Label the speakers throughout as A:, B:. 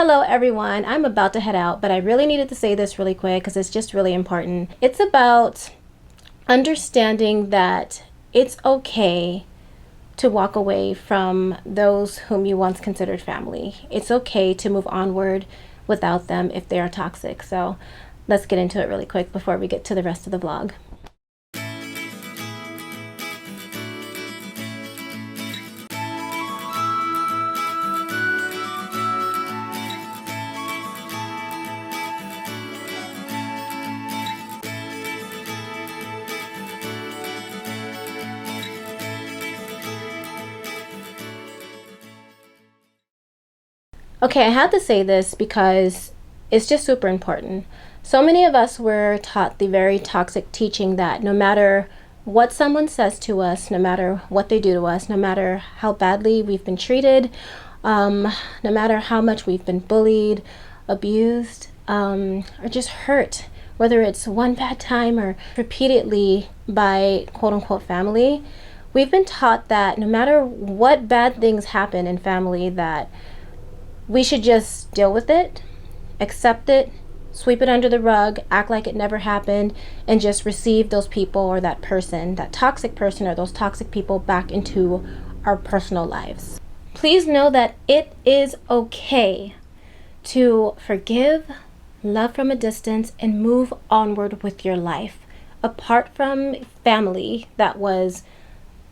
A: Hello everyone, I'm about to head out, but I really needed to say this really quick because it's just really important. It's about understanding that it's okay to walk away from those whom you once considered family. It's okay to move onward without them if they are toxic. So let's get into it really quick before we get to the rest of the vlog. Okay, I had to say this because it's just super important. So many of us were taught the very toxic teaching that no matter what someone says to us, no matter what they do to us, no matter how badly we've been treated, no matter how much we've been bullied, abused, or just hurt, whether it's one bad time or repeatedly by quote unquote family, we've been taught that no matter what bad things happen in family, that we should just deal with it, accept it, sweep it under the rug, act like it never happened, and just receive those people or that person, that toxic person or those toxic people back into our personal lives. Please know that it is okay to forgive, love from a distance, and move onward with your life, apart from family that was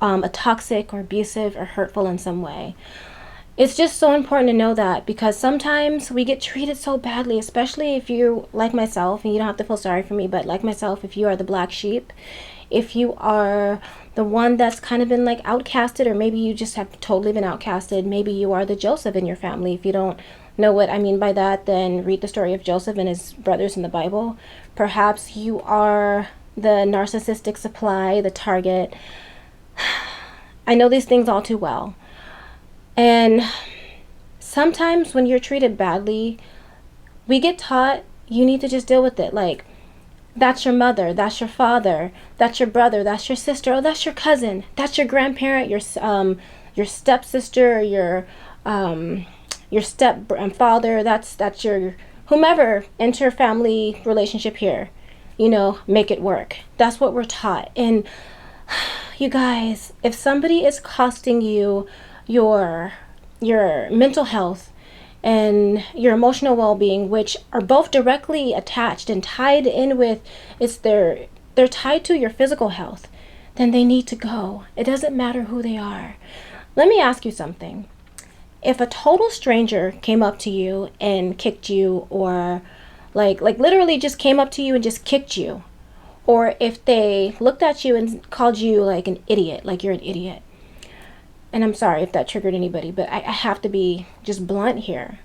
A: a toxic or abusive or hurtful in some way. It's just so important to know that, because sometimes we get treated so badly, especially if you, like myself, and you don't have to feel sorry for me, but like myself, if you are the black sheep, if you are the one that's kind of been like outcasted, or maybe you just have totally been outcasted, maybe you are the Joseph in your family. If you don't know what I mean by that, then read the story of Joseph and his brothers in the Bible. Perhaps you are the narcissistic supply, the target. I know these things all too well. And sometimes when you're treated badly, we get taught you need to just deal with it. Like, that's your mother, that's your father, that's your brother, that's your sister, oh, that's your cousin, that's your grandparent, your stepsister, your stepfather, that's your whomever. Enter family relationship here, make it work. That's what we're taught. And you guys, if somebody is costing you your mental health and your emotional well-being, which are both directly attached and tied in with, they're tied to your physical health, then they need to go. It doesn't matter who they are. Let me ask you something. If a total stranger came up to you and kicked you, or like literally just came up to you and just kicked you, or if they looked at you and called you like an idiot, like you're an idiot, and I'm sorry if that triggered anybody, but I have to be just blunt here.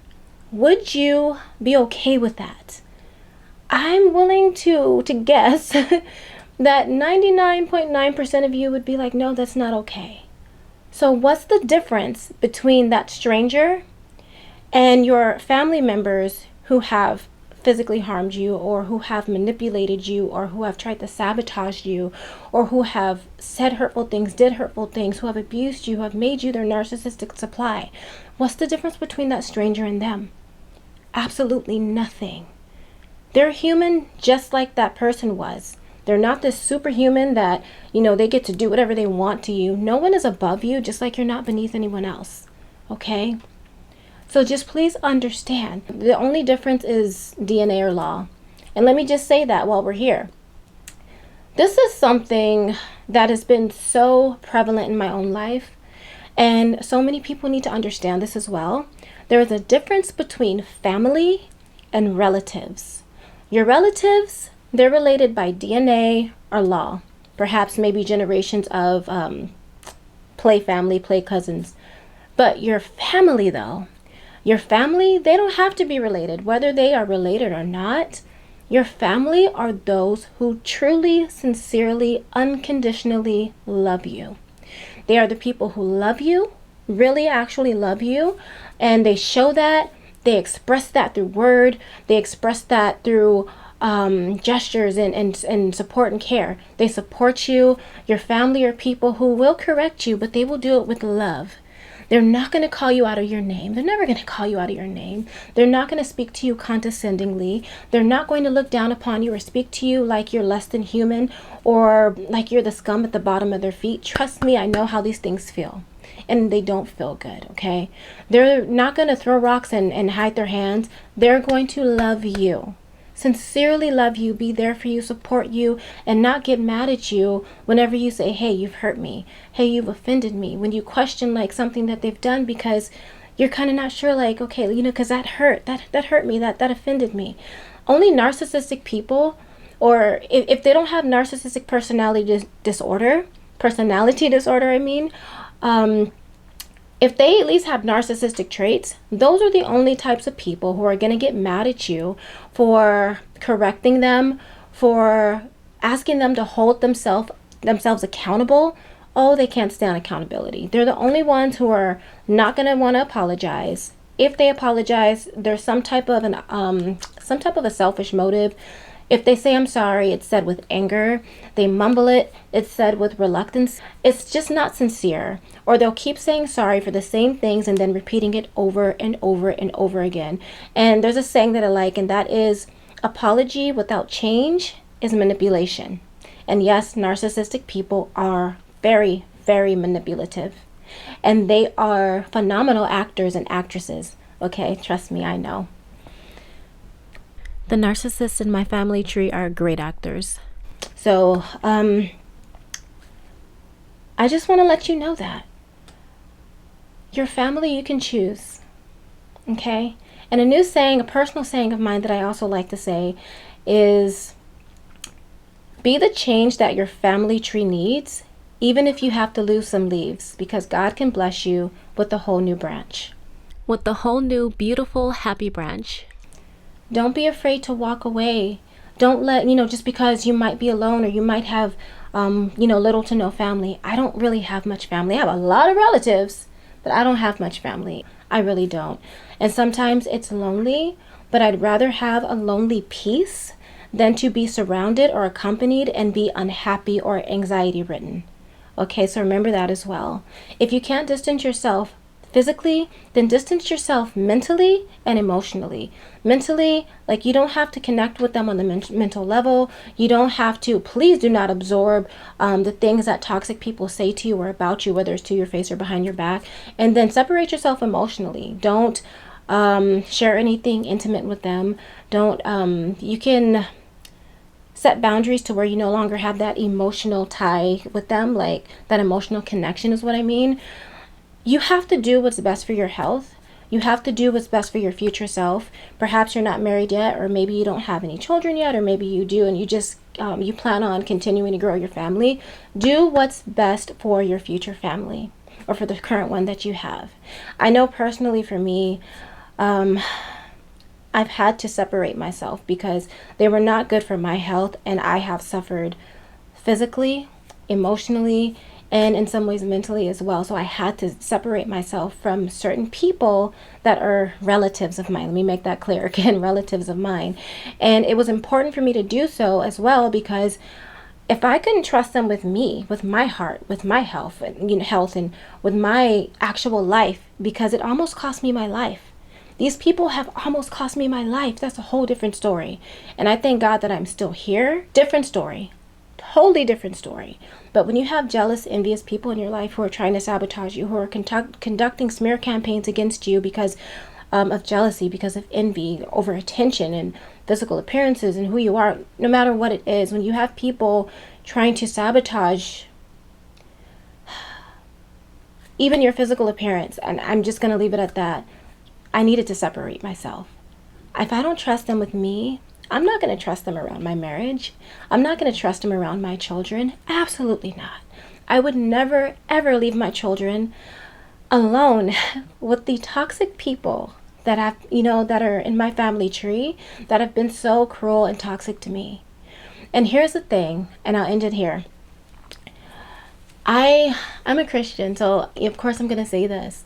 A: Would you be okay with that? I'm willing to guess that 99.9% of you would be like, no, that's not okay. So what's the difference between that stranger and your family members who have physically harmed you, or who have manipulated you, or who have tried to sabotage you, or who have said hurtful things, did hurtful things, who have abused you, who have made you their narcissistic supply? What's the difference between that stranger and them? Absolutely nothing. They're human just like that person was. They're not this superhuman that, they get to do whatever they want to you. No one is above you, just like you're not beneath anyone else. Okay? So just please understand, the only difference is DNA or law. And let me just say that while we're here. This is something that has been so prevalent in my own life, and so many people need to understand this as well. There is a difference between family and relatives. Your relatives, they're related by DNA or law, perhaps maybe generations of play family, play cousins. But your family though, your family, they don't have to be related. Whether they are related or not, your family are those who truly, sincerely, unconditionally love you. They are the people who love you, really actually love you, and they show that. They express that through word. They express that through gestures and support and care. They support you. Your family are people who will correct you, but they will do it with love. They're not going to call you out of your name. They're never going to call you out of your name. They're not going to speak to you condescendingly. They're not going to look down upon you or speak to you like you're less than human or like you're the scum at the bottom of their feet. Trust me, I know how these things feel. And they don't feel good, okay? They're not going to throw rocks and hide their hands. They're going to love you. Sincerely love you, be there for you, support you, and not get mad at you whenever you say, hey, you've hurt me. Hey, you've offended me. When you question like something that they've done because you're kind of not sure, like, okay, you know, because that hurt. That hurt me. That offended me. Only narcissistic people, or if they don't have narcissistic personality disorder, if they at least have narcissistic traits, those are the only types of people who are going to get mad at you for correcting them, for asking them to hold themselves accountable. Oh, they can't stand accountability. They're the only ones who are not going to want to apologize. If they apologize, there's some type of a selfish motive. If they say I'm sorry, it's said with anger. They mumble it, it's said with reluctance. It's just not sincere. Or they'll keep saying sorry for the same things and then repeating it over and over and over again. And there's a saying that I like, and that is, apology without change is manipulation. And yes, narcissistic people are very, very manipulative. And they are phenomenal actors and actresses. Okay, trust me, I know. The narcissists in my family tree are great actors. So, I just want to let you know that. Your family you can choose. Okay? And a new saying, a personal saying of mine that I also like to say is, be the change that your family tree needs, even if you have to lose some leaves, because God can bless you with a whole new branch. With the whole new, beautiful, happy branch. Don't be afraid to walk away. Don't let, just because you might be alone or you might have, little to no family. I don't really have much family. I have a lot of relatives, but I don't have much family. I really don't. And sometimes it's lonely, but I'd rather have a lonely peace than to be surrounded or accompanied and be unhappy or anxiety ridden. Okay, so remember that as well. If you can't distance yourself physically, then distance yourself mentally and emotionally. Mentally, like, you don't have to connect with them on the mental level. You don't have to, please do not absorb the things that toxic people say to you or about you, whether it's to your face or behind your back. And then separate yourself emotionally. Don't share anything intimate with them. You can set boundaries to where you no longer have that emotional tie with them, like that emotional connection is what I mean. You have to do what's best for your health. You have to do what's best for your future self. Perhaps you're not married yet, or maybe you don't have any children yet, or maybe you do and you just you plan on continuing to grow your family. Do what's best for your future family, or for the current one that you have. I know personally for me, I've had to separate myself because they were not good for my health, and I have suffered physically, emotionally, and in some ways mentally as well. So I had to separate myself from certain people that are relatives of mine. Let me make that clear again, relatives of mine. And it was important for me to do so as well, because if I couldn't trust them with me, with my heart, with my health, and with my actual life, because it almost cost me my life. These people have almost cost me my life. That's a whole different story. And I thank God that I'm still here. Different story. Totally different story. But when you have jealous, envious people in your life who are trying to sabotage you, who are conducting smear campaigns against you because of jealousy, because of envy, over attention and physical appearances and who you are, no matter what it is, when you have people trying to sabotage even your physical appearance, and I'm just going to leave it at that, I needed to separate myself. If I don't trust them with me, I'm not going to trust them around my marriage. I'm not going to trust them around my children. Absolutely not. I would never, ever leave my children alone with the toxic people that that are in my family tree that have been so cruel and toxic to me. And here's the thing, and I'll end it here. I'm a Christian, so of course I'm going to say this.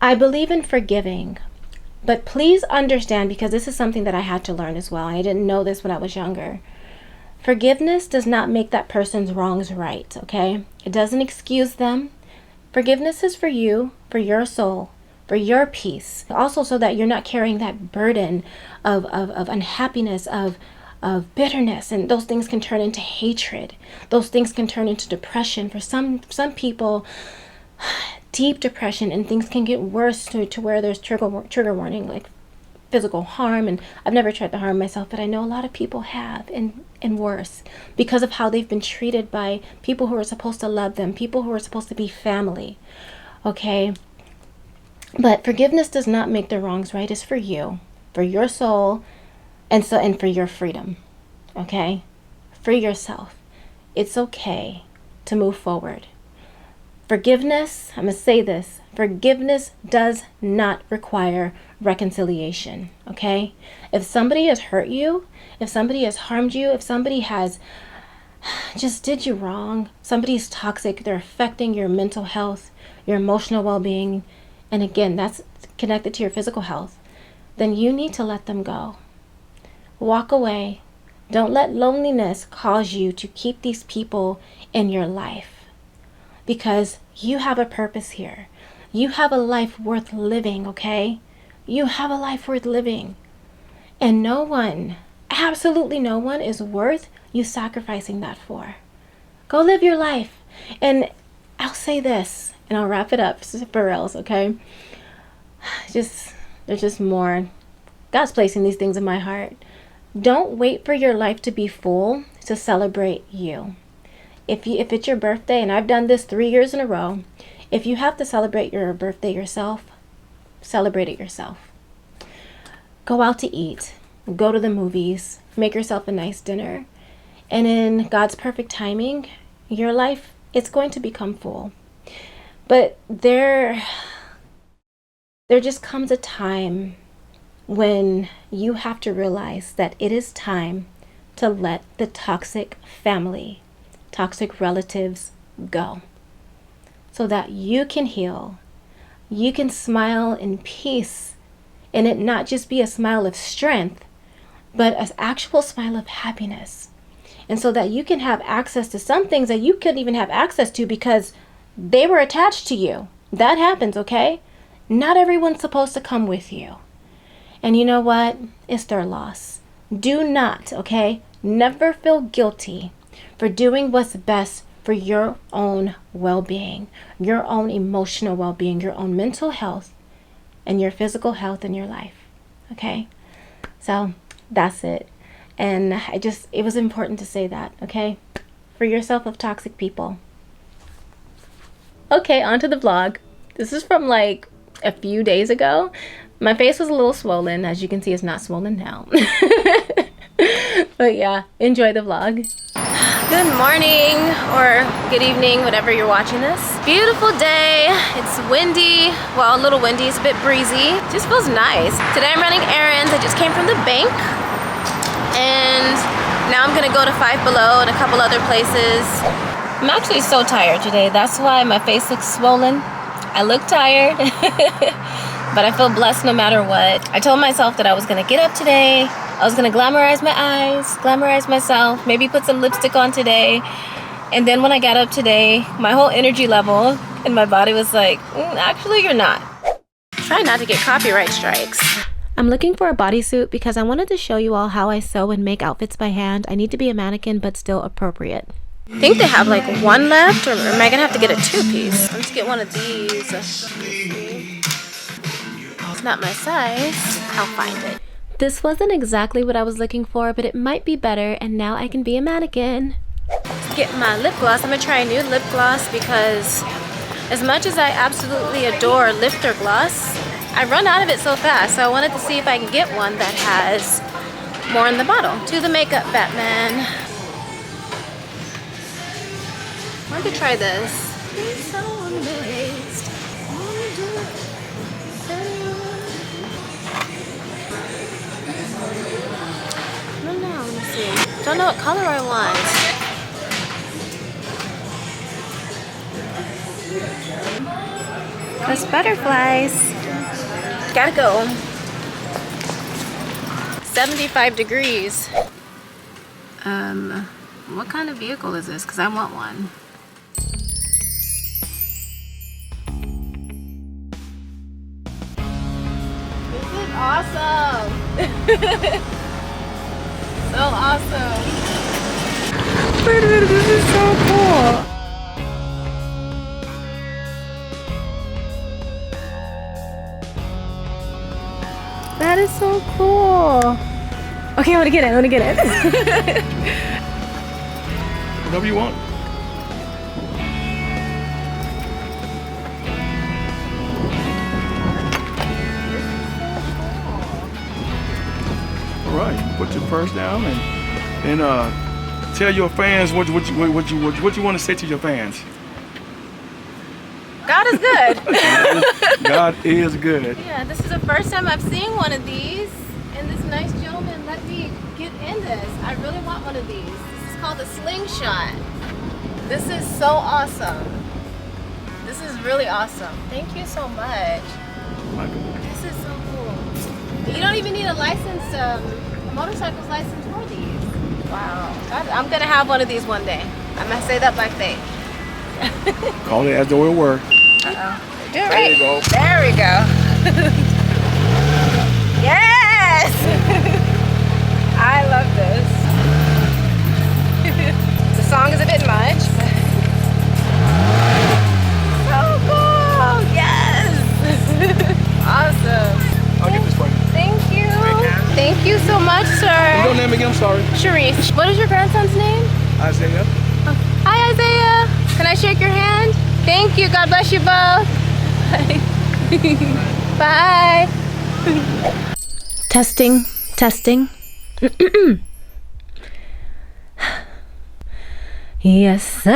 A: I believe in forgiving. But please understand, because this is something that I had to learn as well. I didn't know this when I was younger. Forgiveness does not make that person's wrongs right, okay? It doesn't excuse them. Forgiveness is for you, for your soul, for your peace. Also so that you're not carrying that burden of unhappiness, of bitterness, and those things can turn into hatred. Those things can turn into depression. For some people, deep depression, and things can get worse to where there's trigger warning, like physical harm. And I've never tried to harm myself, but I know a lot of people have, and worse, because of how they've been treated by people who are supposed to love them, people who are supposed to be family. Okay? But forgiveness does not make the wrongs right. It's for you, for your soul, and for your freedom. Okay? Free yourself. It's okay to move forward. Forgiveness, I'm going to say this, forgiveness does not require reconciliation, okay? If somebody has hurt you, if somebody has harmed you, if somebody has just did you wrong, somebody's toxic, they're affecting your mental health, your emotional well-being, and again, that's connected to your physical health, then you need to let them go. Walk away. Don't let loneliness cause you to keep these people in your life. Because you have a purpose here. You have a life worth living, okay? You have a life worth living. And no one, absolutely no one, is worth you sacrificing that for. Go live your life. And I'll say this, and I'll wrap it up for reals, okay? There's just more. God's placing these things in my heart. Don't wait for your life to be full to celebrate you. If it's your birthday, and I've done this 3 years in a row, if you have to celebrate your birthday yourself, celebrate it yourself. Go out to eat, go to the movies, make yourself a nice dinner, and in God's perfect timing, your life, it's going to become full. But there just comes a time when you have to realize that it is time to let the toxic family, toxic relatives go, so that you can heal. You can smile in peace, and it not just be a smile of strength, but an actual smile of happiness. And so that you can have access to some things that you couldn't even have access to because they were attached to you. That happens, okay? Not everyone's supposed to come with you. And you know what? It's their loss. Do not, okay? Never feel guilty for doing what's best for your own well-being, your own emotional well-being, your own mental health, and your physical health in your life. Okay? So that's it. And it was important to say that, okay? Free yourself of toxic people. Okay, on to the vlog. This is from like a few days ago. My face was a little swollen. As you can see, it's not swollen now. But yeah, enjoy the vlog. Good morning or good evening, whatever you're watching this. Beautiful day. It's windy. Well, a little windy. It's a bit breezy. Just feels nice. Today I'm running errands. I just came from the bank. And now I'm gonna go to Five Below and a couple other places. I'm actually so tired today. That's why my face looks swollen. I look tired. But I feel blessed no matter what. I told myself that I was gonna get up today. I was gonna glamorize my eyes, glamorize myself, maybe put some lipstick on today. And then when I got up today, my whole energy level in my body was like, actually you're not. Try not to get copyright strikes. I'm looking for a bodysuit because I wanted to show you all how I sew and make outfits by hand. I need to be a mannequin, but still appropriate. I think they have like one left, or am I gonna have to get a two-piece? Let's get one of these. It's not my size. I'll find it. This wasn't exactly what I was looking for, but it might be better, and now I can be a mannequin. Let's get my lip gloss. I'm gonna try a new lip gloss because as much as I absolutely adore Lifter gloss, I run out of it so fast. So I wanted to see if I can get one that has more in the bottle. To the makeup, Batman. I want to try this. So amazed. I don't know, let me see. Don't know what color I want. Those butterflies. Gotta go. 75 degrees. What kind of vehicle is this? Because I want one. awesome. So awesome.
B: Wait a minute, this is so cool. That is so cool. Okay, I want to get it.
C: Whatever you want. All right, put your purse down and tell your fans what you want to say to your fans.
A: God is good.
C: God is good.
A: Yeah, this is the first time I've seen one of these, and this nice gentleman let me get in this. I really want one of these. This is called the Slingshot. This is so awesome. This is really awesome. Thank you so much. This is so cool. You don't even need a license, a motorcycle's license for these. Wow. I'm gonna have one of these one day. I'm gonna say that by faith.
C: Call it as though it were.
A: Uh-oh. Do it
C: There
A: right.
C: you go.
A: There we go. Yes! I love this. The song is a bit much, but so cool! Yes! Awesome.
C: I'll get this for you.
A: Thank you. Thank you so much, sir.
C: Your name again, I'm sorry.
A: Charrese. What is your grandson's name?
C: Isaiah.
A: Hi, Isaiah. Can I shake your hand? Thank you. God bless you both. Bye. Testing. Yes, I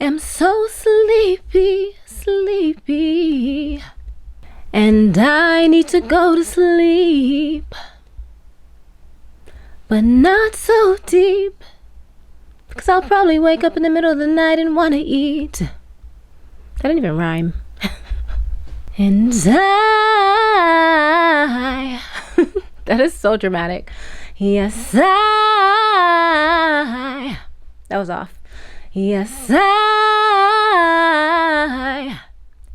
A: am so sleepy. And I need to go to sleep. But not so deep. Because I'll probably wake up in the middle of the night and want to eat. That didn't even rhyme. And I... That is so dramatic. Yes, I... That was off. Yes, I...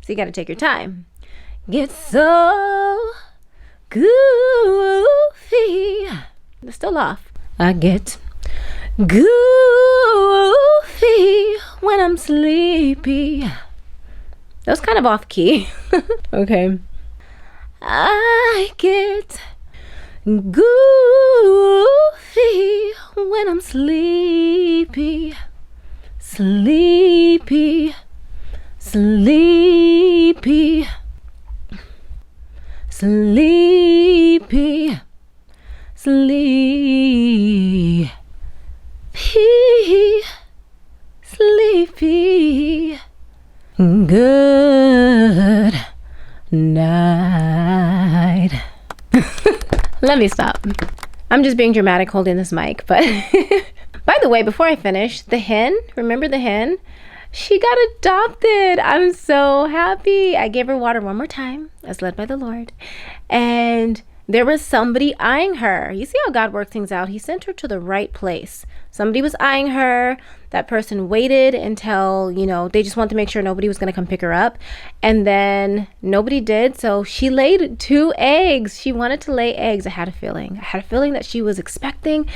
A: So you gotta take your time. Get so goofy. It's still off. I get goofy when I'm sleepy. That was kind of off key. Okay. I get goofy when I'm sleepy. Sleepy. Sleepy. Sleepy. Sleepy. Sleepy. Good night. Let me stop. I'm just being dramatic holding this mic, but by the way, before I finish, the hen, remember the hen? She got adopted. I'm so happy. I gave her water one more time, as led by the Lord. And there was somebody eyeing her. You see how God works things out? He sent her to the right place. Somebody was eyeing her. That person waited until, they just wanted to make sure nobody was going to come pick her up. And then nobody did. So she laid 2 eggs. She wanted to lay eggs. I had a feeling that she was expecting.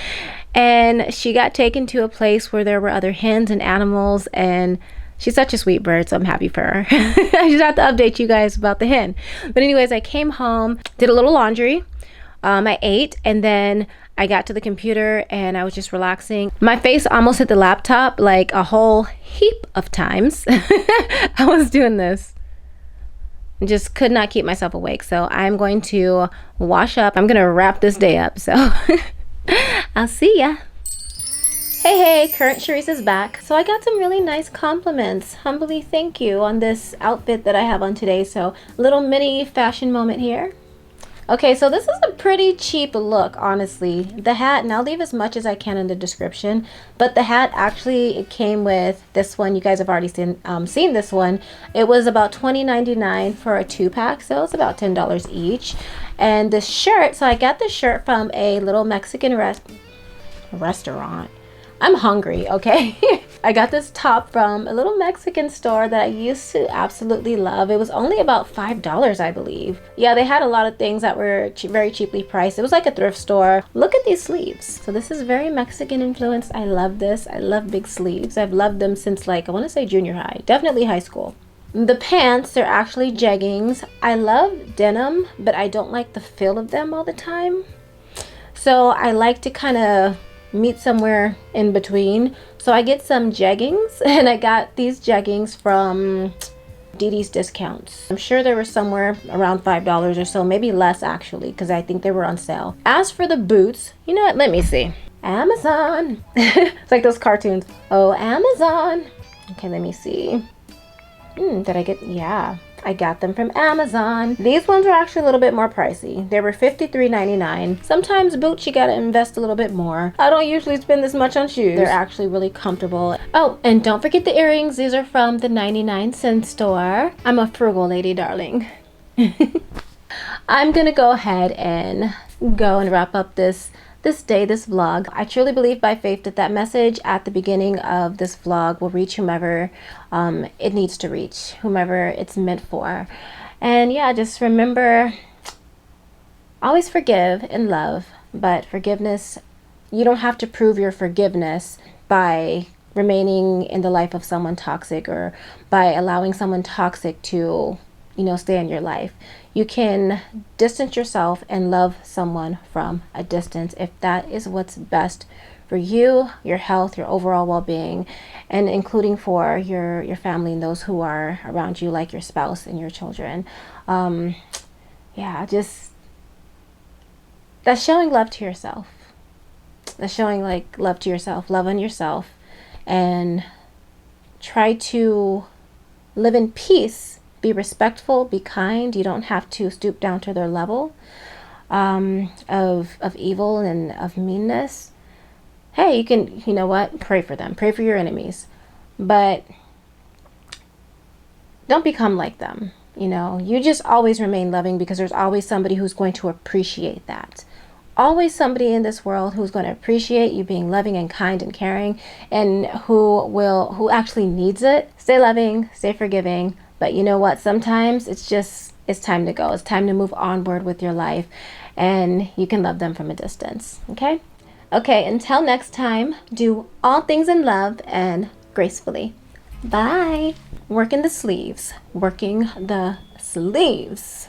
A: And she got taken to a place where there were other hens and animals. And she's such a sweet bird, so I'm happy for her. I just have to update you guys about the hen. But anyways, I came home, did a little laundry. I ate, and then I got to the computer and I was just relaxing. My face almost hit the laptop like a whole heap of times. I was doing this. I just could not keep myself awake. So I'm going to wash up. I'm going to wrap this day up. So I'll see ya. Hey, Current Charrese is back. So I got some really nice compliments. Humbly thank you on this outfit that I have on today. So a little mini fashion moment here. Okay, so this is a pretty cheap look, honestly. The hat, and I'll leave as much as I can in the description, but the hat actually, it came with this one. You guys have already seen this one. It was about $20.99 for a 2-pack, so it's about $10 each. And this shirt, so I got this shirt from a little Mexican restaurant. I'm hungry, okay? I got this top from a little Mexican store that I used to absolutely love. It was only about $5, I believe. Yeah, they had a lot of things that were very cheaply priced. It was like a thrift store. Look at these sleeves. So this is very Mexican influenced. I love this. I love big sleeves. I've loved them since, like, I want to say junior high, definitely high school. The pants, they're actually jeggings. I love denim, but I don't like the feel of them all the time. So I like to kind of meet somewhere in between. So I get some jeggings, and I got these jeggings from Didi's Discounts. I'm sure they were somewhere around $5 or so, maybe less actually, because I think they were on sale. As for the boots, you know what, let me see. Amazon. It's like those cartoons. Oh, Amazon. Okay, let me see. Did I get, yeah, I got them from Amazon. These ones are actually a little bit more pricey. They were $53.99. Sometimes boots, you gotta invest a little bit more. I don't usually spend this much on shoes. They're actually really comfortable. Oh, and don't forget the earrings. These are from the 99-cent store. I'm a frugal lady, darling. I'm gonna go ahead and wrap up this vlog. I truly believe by faith that message at the beginning of this vlog will reach whomever it needs to reach, whomever it's meant for. And yeah, just remember, always forgive and love, but forgiveness, you don't have to prove your forgiveness by remaining in the life of someone toxic or by allowing someone toxic to, you know, stay in your life. You can distance yourself and love someone from a distance if that is what's best for you, your health, your overall well-being, and including for your family and those who are around you, like your spouse and your children. Yeah, just, that's showing love to yourself. That's showing like love to yourself, love on yourself, and try to live in peace. Be respectful, be kind. You don't have to stoop down to their level of evil and of meanness. Hey, you can, you know what? Pray for them. Pray for your enemies. But don't become like them. You know, you just always remain loving, because there's always somebody who's going to appreciate that. Always somebody in this world who's going to appreciate you being loving and kind and caring, and who actually needs it. Stay loving, stay forgiving. But you know what? Sometimes it's time to go. It's time to move onward with your life, and you can love them from a distance. Okay? Okay, until next time, do all things in love and gracefully. Bye. Working the sleeves. Working the sleeves.